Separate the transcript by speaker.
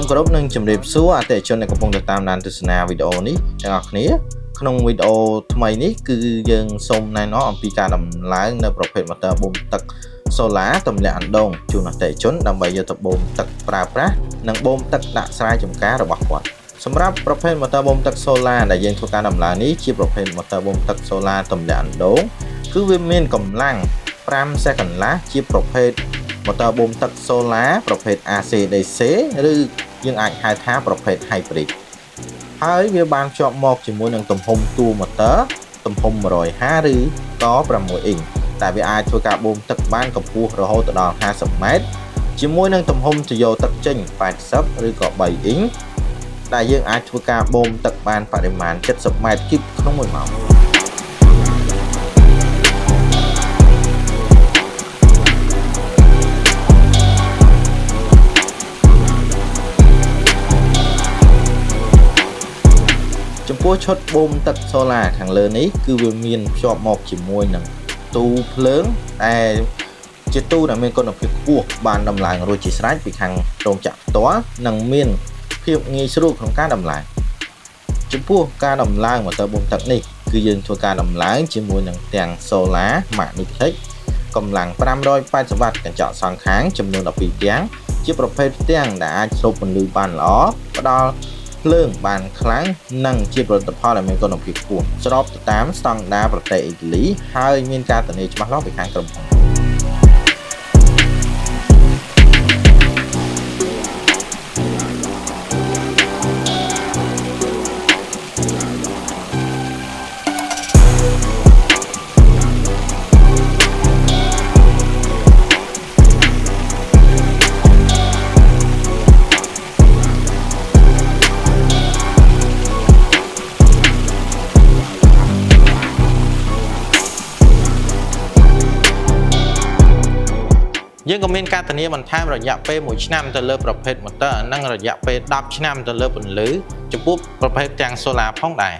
Speaker 1: សូមគោរពនឹងជម្រាបសួរអតិថិជនដែលកំពុងតាមដានទស្សនាវីដេអូនេះទាំងអស់គ្នាក្នុងវីដេអូថ្មីនេះគឺយើងសូមណែនាំអំពីការដំឡើងនៅប្រភេទម៉ូទ័របូមទឹកសូឡាទម្លាក់អណ្ដូងជូនអតិថិជនដើម្បីយកទៅបូមទឹកប្រើប្រាស់និងបូមទឹកដាក់ស្រែចម្ការរបស់គាត់សម្រាប់ប្រភេទម៉ូទ័របូមទឹកសូឡាដែលយើងធ្វើការដំឡើងនេះជាប្រភេទម៉ូទ័របូមទឹកសូឡាទម្លាក់អណ្ដូងគឺវាមានកម្លាំង5សេកន្លះជាប្រភេទម៉ូទ័របូមទឹកសូឡាប្រភេទ AC DC ឬយើងអាចហៅថាប្រភេទ Hybrid ហើយវាបានភ្ជាប់មកជាមួយនឹងទំហំតួម៉ូទ័រទំហំ150ឬក៏6អ៊ីងតែវាអាចធ្វើការបូមទឹកបានកម្ពស់រហូតដល់50ម៉ែត្រជាមួយនឹងទំហំទយោទឹកចេញ80ឬក៏3អ៊ីងដែលយើងអាចធ្វើការបូមទឹកបានបរិមាណ70ម៉ែត្រគីបក្នុង1ម៉ោងចំពោះឈុតបូមទឹកសូឡាខាងលើនេះគឺវាមានភ្ជាប់មកជាមួយនឹងទូភ្លើងដែលជាទូដែលមានគុណភាពខ្ពស់បានដំឡើងរួចជាស្រេចពីខាងរោងចក្រផ្ទាល់និងមានភាពងាយស្រួលក្នុងការដំឡើងចំពោះការដំឡើងម៉ូទ័របូមទឹកនេះគឺយើងធ្វើការដំឡើងជាមួយនឹងទាំងសូឡា Magnitech កម្លាំង580វ៉ាត់កញ្ចក់សងខាងចំនួន12ទាំងជាប្រភេទផ្ទាំងដែលអាចស្រូបពន្លឺបានល្អផ្ដល់ភ្លើងបានខ្លាំងនិងជាផលិតផលដែលមានគុណភាពខ្ពស់ស្របទៅតាមស្តង់ដារប្រទេសអ៊ីតាលីហើយមានការធានាច្បាស់លាស់ពីខាងក្រុមហ៊ុនយើងក៏មានការធានាបន្ថែមរយៈពេល1ឆ្នាំទៅលើប្រភេទម៉ូទ័រនិងរយៈពេល10ឆ្នាំទៅលើពន្លឺចំពោះប្រភេទទាំងសូឡាផងដែរ